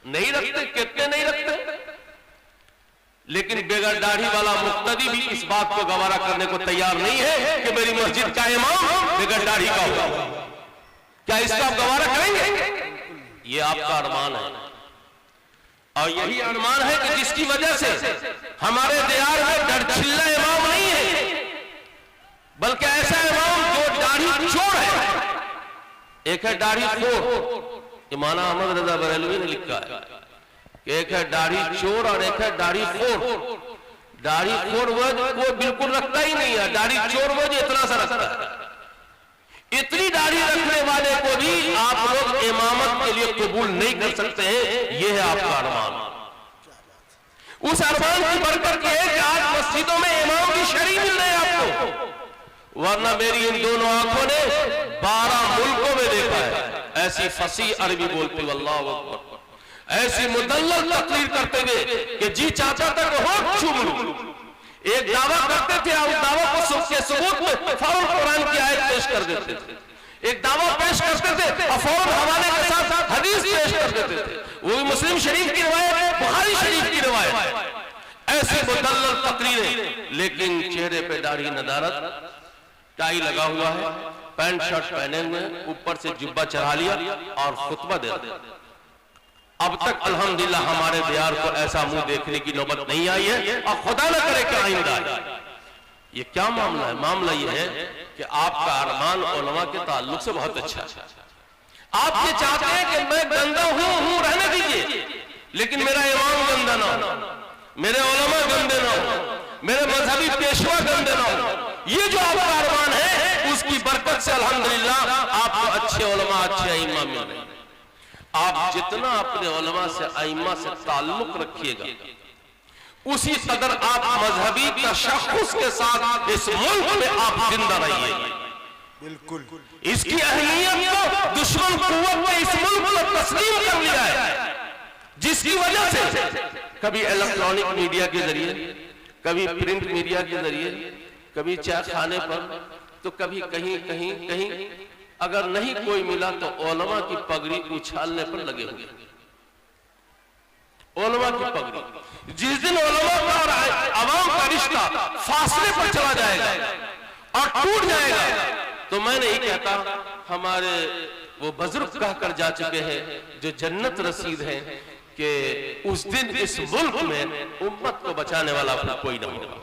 नहीं रखते, कितने नहीं रखते, लेकिन बगैर दाढ़ी वाला मुक्तदी भी इस बात को गवारा करने को तैयार नहीं है कि मेरी मस्जिद का इमाम बगैर दाढ़ी का होगा। क्या इसका आप गवारा करेंगे? ये आपका अरमान है, और यही अरमान है कि जिसकी वजह से हमारे दियार में डरछिल्ला इमाम नहीं है, बल्कि ऐसा इमाम जो दाढ़ी चोर है। एक है दाढ़ी खोर, इमाम अहमद रजा बरेलवी ने लिखा है कि एक है दाढ़ी चोर और एक है दाढ़ी खोर। दाढ़ी खोर वो बिल्कुल रखता ही नहीं है, दाढ़ी चोर वो जो इतना सा रखता है। इतनी दाढ़ी रखने वाले को भी आप लोग इमामत के लिए कबूल नहीं कर सकते हैं। ये है आपका अरमान। उस अरमान की बरकत यह है कि आज मस्जिदों में इमाम की शरीक मिल रहे हैं आपको, वरना मेरी इन दोनों आंखों ने 12 मुल्कों में देखा है ऐसी फसी अरबी बोलते हुए, अल्लाह अकबर, ऐसी मुदल्लल तकरीर करते हुए कि जी चाहता था कि होठ चूम लूं। एक दावा करते थे, उस दावा को के सबूत में फौरन कुरान की आयत पेश कर देते थे। एक दावा पेश करते थे और फौरन हवाले के साथ हदीस पेश कर देते थे, वो भी मुस्लिम शरीफ की रिवायत, बुखारी शरीफ की रिवायत। ऐसी मुदल्लल तकरीरें, लेकिन चेहरे पे दाढ़ी नदारत, टाई लगा हुआ है, पैंट शर्ट पहने हुए, ऊपर से जुब्बा चढ़ा लिया और खुतबा दे रहे। अब तक अल्हम्दुलिल्लाह हमारे दियार को ऐसा मुंह देखने की नौबत नहीं आई है, और खुदा न करे कि आइंदा। ये क्या मामला है? मामला ये है कि आपका अरमान उलमा के ताल्लुक से बहुत अच्छा है। आप ये चाहते हैं कि मैं गंदा हूं रहने दीजिए, लेकिन मेरा इमाम गंदा ना हो, मेरे उलमा गंदे ना हो, मेरे मजहबी पेशवा गंदे ना हो। ये जो आपका अरमान है उसकी बरकत से अल्हम्दुलिल्लाह आपको अच्छे उलमा, अच्छे आइम्मा मिल रहे हैं। आप जितना अपने उलमा से, आइम्मा से ताल्लुक रखिएगा, उसी कदर आप मजहबी तशख़्ख़ुस के साथ इस मुल्क में आप जिंदा रहिएगा। बिल्कुल इसकी अहमियत को दुश्मन कुव्वत ने इस मुल्क को तस्लीम कर लिया है, जिसकी वजह से कभी इलेक्ट्रॉनिक मीडिया के जरिए, कभी प्रिंट मीडिया के जरिए, कभी चाय खाने पर, तो कभी कहीं कहीं कहीं अगर नहीं कोई मिला तो उलमा की पगड़ी उछालने पर लगे हुए। उलमा की पगड़ी, जिस दिन उलमा का और अवाम का रिश्ता फासले पर चला जाएगा और टूट जाएगा, तो मैं नहीं कहता, हमारे वो बुजुर्ग कहकर जा चुके हैं जो जन्नत रसीद हैं, कि उस दिन इस मुल्क में उम्मत को बचाने वाला कोई न होगा।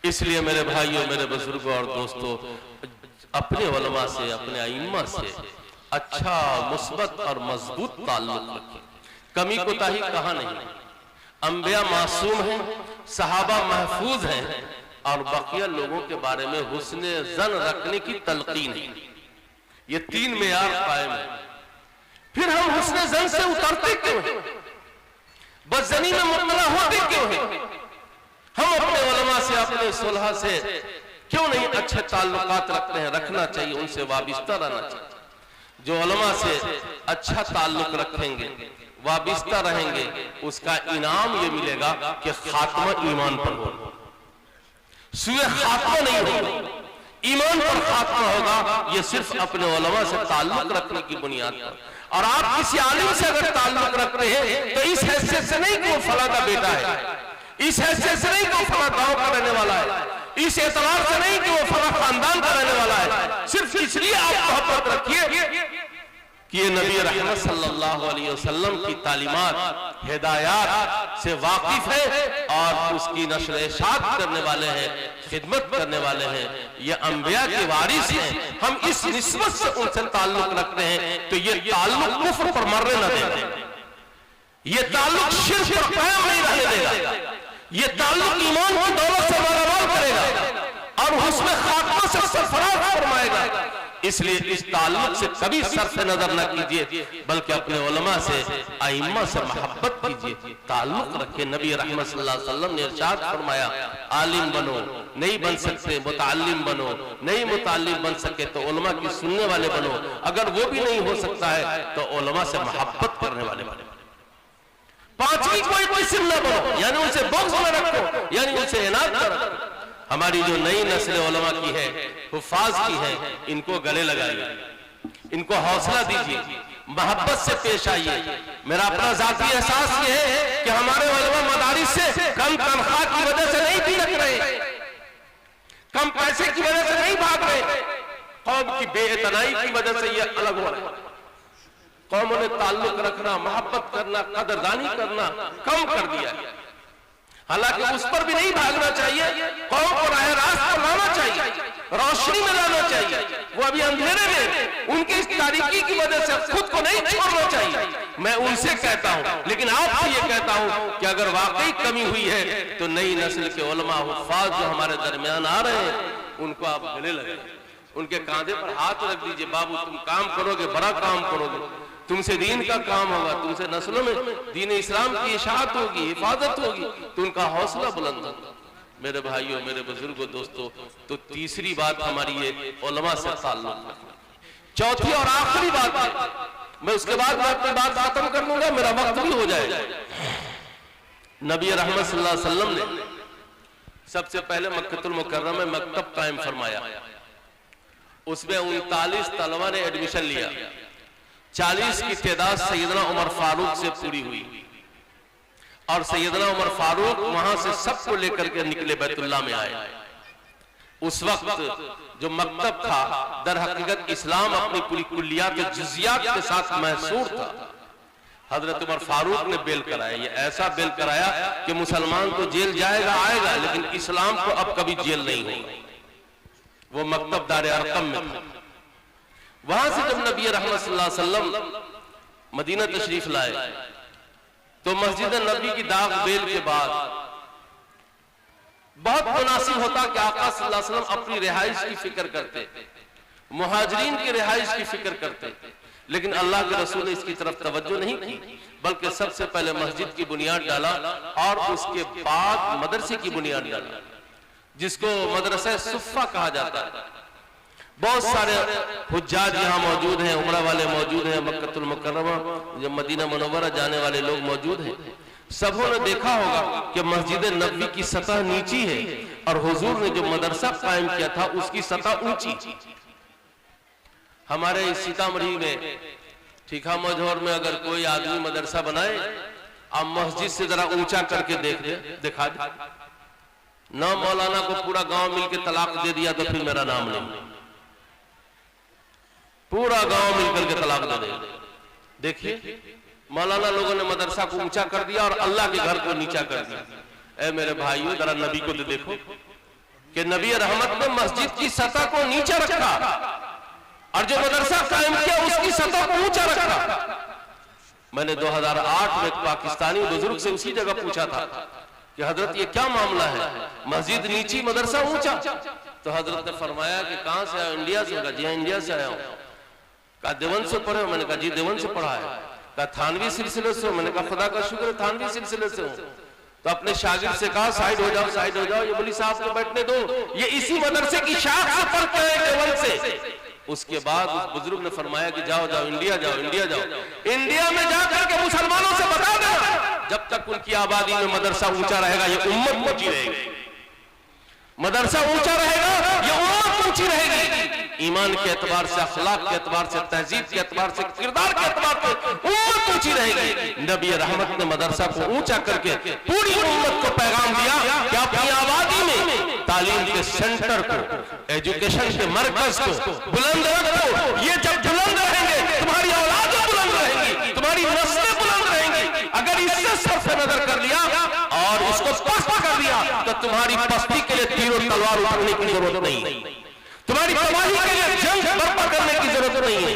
इसलिए मेरे भाइयों, मेरे बुजुर्गों और दोस्तों, अपने उलमा से, अपने आइम्मा से अच्छा, मुस्बत और मजबूत ताल्लुक रखें। कमी कोताही कहाँ नहीं। अंबिया मासूम हैं, सहाबा महफूज हैं, और बाकिया लोगों के बारे में हुस्ने जन रखने की तलकीन है। ये 3 मेयार कायम है। फिर हम हुस्ने जन से उतरते क्यों हैं? बदजनी में मुब्तला होते क्यों हैं? हम अपने उलमा से, अपने सुलह से क्यों नहीं अच्छे ताल्लुकात रखते हैं? रखना चाहिए, उनसे वाबिस्ता रहना चाहिए। जो उलमा से अच्छा ताल्लुक रखेंगे, वाबिस्ता रहेंगे, उसका इनाम ये मिलेगा कि खात्मा ईमान पर हो, सुए खात्मा नहीं होगा, ईमान पर खात्मा होगा। ये सिर्फ अपने उलमा से ताल्लुक रखने की बुनियाद पर। और आप किसी आलिम से अगर ताल्लुक रख रहे हैं तो इस हैसियत से नहीं कि वो फला का बेटा है, इस हैसियत से नहीं कि वो फला गांव का रहने वाला है, इस एतबार से नहीं कि वो फला खानदान का रहने वाला है। सिर्फ इसलिए आप मोहब्बत रखिए कि ये नबी रहमत सल्लल्लाहु अलैहि वसल्लम की तालीमात, हिदायत से वाकिफ है और उसकी नश्र इशात करने वाले हैं, खिदमत करने वाले हैं। ये अंबिया के वारिस हैं। हम इस निस्बत से उनसे ताल्लुक रखते हैं, तो ये ताल्लुक कुफ्र पर मरने न देंगे, ये ताल्लुक शिर्क पर कायम नहीं रहने देगा, ये ताल्लुक ईमान की दौलत से मालामाल करेगा और उसमें खात्मा से सरफराज फरमाएगा। इसलिए इस ताल्लुक से कभी सरफ नजर न कीजिए, बल्कि अपने उलमा से, आइम्मा से मोहब्बत कीजिए, ताल्लुक रखिए। नबी रहमत सल्लल्लाहु अलैहि वसल्लम ने इरशाद फरमाया, आलिम बनो, नहीं बन सकते मुताल्लिम बनो, नहीं मुताल्लिम बन सके तो उलमा की सुनने वाले बनो, अगर वो भी नहीं हो सकता है तो उलमा से मोहब्बत करने वाले बनो। पांचवी कोई किस्म न बनो, यानी उनसे बग़्ज़ न रखो, यानी उनसे इनाद न रखो। हमारी जो नई नस्ल उलमा की है, हुफ़ाज़ की है, इनको गले लगाइए, इनको हौसला दीजिए, मोहब्बत से पेश आइए। मेरा अपना ज़ाती एहसास ये है कि हमारे उलमा मदारिस से कम तनख्वाह की वजह से नहीं भिड़क रहे, कम पैसे की वजह से नहीं भाग रहे, कौम की बेइतनाई की वजह से ये अलग हो रहे हैं। कौमों ने ताल्लुक रखना, मोहब्बत करना, कदरदानी करना कम कर दिया है। हालांकि उस पर भी नहीं भागना चाहिए, कौम को राह रास्त पर लाना चाहिए, रोशनी में लाना चाहिए। वो अभी अंधेरे में, उनकी इस तारीकी की वजह से खुद को नहीं छोड़ना चाहिए। मैं उनसे कहता हूं, लेकिन आपसे ये कहता हूं कि अगर वाकई कमी हुई है तो नई नस्ल के उलमा हुफ़ाज़ जो हमारे दरमियान आ रहे हैं, उनको आप गले लगाइए, उनके कांधे पर हाथ रख दीजिए। बाबू तुम काम करोगे, बड़ा काम करोगे, तुमसे दीन का काम होगा, तुमसे नस्लों में दीन इस्लाम की इशाअत होगी, हिफाजत होगी, तो उनका हौसला बुलंद होगा। मेरे भाइयों, मेरे बुजुर्गों, दोस्तों, तो तीसरी बात हमारी ये उलमा से ताल्लुक। चौथी और आखिरी बात है, मैं उसके बाद मैं अपनी बात खत्म कर लूंगा, मेरा वक्त भी हो जाएगा। नबी रहमत सल्लल्लाहु अलैहि वसल्लम ने सबसे पहले मक्कतुल मुकर्रमा में मकतब कायम फरमाया। उसमें 39 तलबा ने एडमिशन लिया। 40 की तादाद सैयदना उमर फारूक से पूरी हुई और सैयदना उमर फारूक वहां से सबको लेकर के निकले, बैतुल्लाह में आए। उस वक्त जो मकतब था, दर हकीकत इस्लाम अपनी पूरी कुल्लियात जुज़ियात के साथ महसूर था। हजरत उमर फारूक ने बेल कराया, ये ऐसा बेल कराया कि मुसलमान तो जेल जाएगा आएगा, लेकिन इस्लाम को अब कभी जेल नहीं होगा। वो मकतब दार अरकम में था। वहां से जब नबी रहमत सल्लल्लाहु अलैहि वसल्लम मदीना तशरीफ लाए तो मस्जिद नबी की दाग बेल के बाद बहुत मुनासिब होता कि आका सल्लल्लाहु अलैहि वसल्लम अपनी रिहाइश की फिक्र करते, मुहाजिरीन की रिहाइश की फिक्र करते, लेकिन अल्लाह के रसूल ने इसकी तरफ तवज्जो नहीं की, बल्कि सबसे पहले मस्जिद की बुनियाद डाला और उसके बाद मदरसे की बुनियाद डाला, जिसको मदरसा सुफ़ा कहा जाता है। बहुत सारे हुज्जाज यहाँ मौजूद हैं, उमरा वाले मौजूद हैं, मक्कतुल मुकर्रमा जो मदीना मुनव्वरा जाने वाले लोग मौजूद हैं। सबों ने देखा होगा कि मस्जिद नबवी की सतह नीची है और हुजूर ने जो मदरसा कायम किया था उसकी सतह ऊंची। हमारे सीतामढ़ी में ठीका मझौर में अगर कोई आदमी मदरसा बनाए, आप मस्जिद से जरा ऊंचा करके दिखा दे, ना मौलाना को पूरा गांव मिलकर तलाक दे दिया तो फिर मेरा नाम नहीं, पूरा गांव मिलकर के तलाक दे देगा। देखिए मौलाना लोगों ने मदरसा को ऊंचा कर दिया और अल्लाह के घर को नीचा कर दिया। ऐ मेरे भाइयों, जरा नबी को तो देखो कि नबी रहमत ने मस्जिद की सतह को नीचा रखा और जो मदरसा कायम किया उसकी सतह को ऊंचा रखा। मैंने 2008 में पाकिस्तानी बुजुर्ग से उसी जगह पूछा था कि हजरत ये क्या मामला है, मस्जिद नीची मदरसा ऊंचा? तो हजरत ने फरमाया कि कहां से आया? इंडिया से। कहा जी हाँ इंडिया से आया हूं। कहा देवन से पढ़े हो? मैंने कहा जी देवन से पढ़ा है। कहा थानवी सिलसिले से हो? मैंने कहा खुदा का शुक्र है थानवी सिलसिले से हूं। तो अपने शागिर्द से कहा साइड हो जाओ, साइड हो जाओ, ये बोली साहब को बैठने दो, ये इसी मदरसे की शाख से पढ़ते हैं देवन से। उसके बाद उस बुजुर्ग ने फरमाया कि जाओ जाओ इंडिया जाओ, इंडिया जाओ, इंडिया में जाकर के मुसलमानों से बता देना जब तक उनकी आबादी में मदरसा ऊंचा रहेगा ये उम्मत ऊंची रहेगी। मदरसा ऊंचा रहेगा ये उम्मत ऊंची रहेगी। ईमान के एतबार से, अखलाक के एतबार से, तहजीब के एतबार से, किरदार के एतबार से उम्मत ऊंची रहेगी। नबी रहमत ने मदरसा को ऊंचा करके पूरी उम्मत को पैगाम दिया कि अपनी आबादी में तालीम के सेंटर को, एजुकेशन के मरकज को बुलंद रखो। ये जब बुलंद रहेंगे तुम्हारी औलादें बुलंद रहेंगी, तुम्हारी नस्लें बुलंद रहेंगी। अगर इससे सरफ नजर कर लिया और इसको पस्त कर दिया तो तुम्हारी पस्ती के लिए तीर और तलवार उठाने की जरूरत नहीं है, तुम्हारी तबाही के लिए जंग बर्पा करने की जरूरत नहीं है,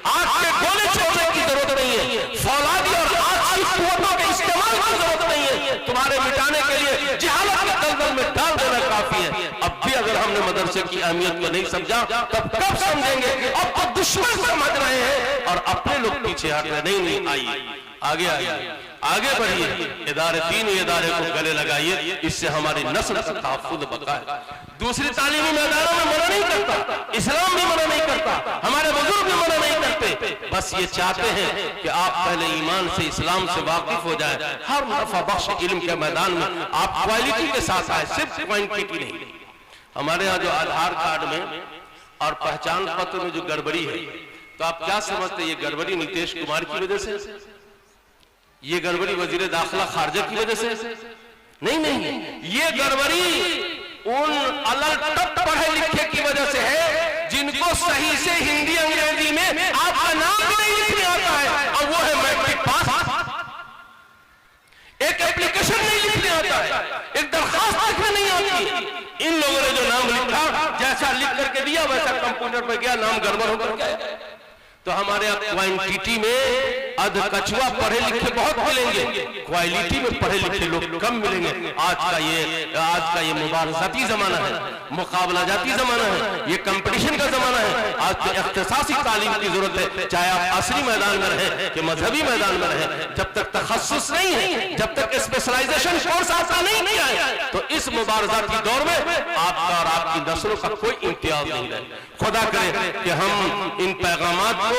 आग के गोले छोड़ने की जरूरत नहीं है, फौलादी और आग की कुव्वतों के इस्तेमाल की जरूरत नहीं है। तुम्हारे मिटाने के लिए जिहालत के दलदल में डाल देना काफी है। अब भी अगर हमने मदरसे की अहमियत को नहीं समझा तब कब समझेंगे? अब तो दुश्मन समझ रहे हैं और अपने लोग पीछे हट रहे। नहीं, आइए आगे आइए, आगे बढ़िए, इदारे दीन इदारे को गले लगाइए, इससे हमारी नस्ल का तहफ्फुज़ बका है। दूसरी तालीमी मैदानों में मना नहीं करता, इस्लाम भी मना नहीं करता, हमारे बुजुर्ग भी मना नहीं करते, बस ये चाहते हैं कि आप पहले ईमान से, इस्लाम से वाकिफ हो जाए। हर नफा बख्श इल्म के मैदान में आप क्वालिटी के साथ आए, सिर्फ क्वांटिटी नहीं। हमारे यहाँ जो आधार कार्ड में और पहचान पत्र में जो गड़बड़ी है, तो आप क्या समझते हैं ये गड़बड़ी नीतीश कुमार की वजह से, ये गड़बड़ी वजीर दाखिला खारजा की वजह से? नहीं, ये गड़बड़ी उन अलग टप पढ़े लिखे की वजह से है जिनको सही से हिंदी अंग्रेजी में आपका नाम भी नहीं लिखने आता है, और वो है मैट्रिक पास। एक एप्लीकेशन नहीं लिखने आता है, एक दरखास्त लिखने नहीं आती। इन लोगों ने जो नाम लिखा, जैसा लिख करके दिया वैसा कंप्यूटर पर गया, नाम गड़बड़ होकर गया। तो हमारे यहाँ क्वांटिटी में अध कछुआ पढ़े लिखे बहुत मिलेंगे, क्वालिटी में पढ़े लिखे लोग कम मिलेंगे। आज का ये मुबारज़ाती जमाना है, मुकाबला जाती जमाना है, ये कंपटीशन का जमाना है। आज तो इख्तिसासी तालीम की जरूरत है, चाहे आप असली मैदान में रहे कि मजहबी मैदान में रहे। जब तक तखस्सुस नहीं है, जब तक स्पेशलाइजेशन कोर्स आपका नहीं किया है, तो इस मुबारज़ाती दौर में आपका और आपकी नस्लों का कोई इम्तियाज नहीं रहे। खुदा करे कि हम इन पैगामात को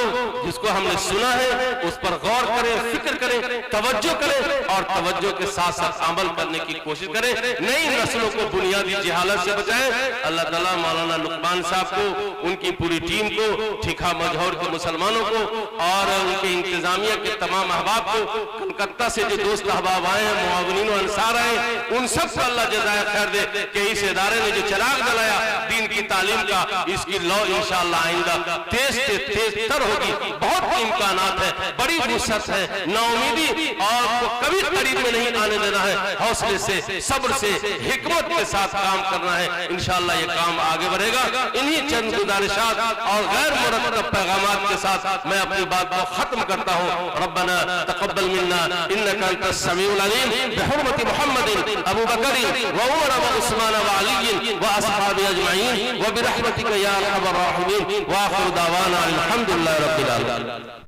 जिसको हमने सुना है उस पर गौर करें, फिक्र करें, तवज्जो करें और तवज्जो के साथ साथ अमल करने की कोशिश करें। नई नस्लों को बुनियादी जहालत से बचाएं। अल्लाह ताला मौलाना लुकमान साहब को, उनकी पूरी टीम को, ठीका मझौर के मुसलमानों को और उनके इंतजामिया के तमाम अहबाब को, कलकत्ता से जो दोस्त अहबाब आए हैं, मुआविनीन व अंसार आए, उन सबको अल्लाह जज़ाए खैर दे कि इस इदारे ने जो चिराग जलाया दीन की तालीम का, इसकी लौ इंशाअल्लाह आइंदा तेज से तेज तर होगी। बहुत इम्कानात है, बड़ी फुर्सत है, नाउमीदी और कभी करीब में नहीं आने देना है। हौसले से, सब्र से, हिकमत के साथ काम करना है। इंशाअल्लाह ये काम आगे बढ़ेगा। इन्हीं चंद गुजारिशात और गैर मुरत्तब पैगामात के साथ मैं अपनी बात को खत्म करता हूँ। रब्बना तक़ब्बल मिन्ना इन्नका अंतस समीउल अलीम बिहुर्मति मुहम्मदिन अबू बकर व उमर व उस्मान व अली व अस्हाबि अजमईन व बिरहमतिका या अरहमर राहिमीन व आखिर दावाना अल्हम्दुलिल्लाहि रब्बिल आलमीन।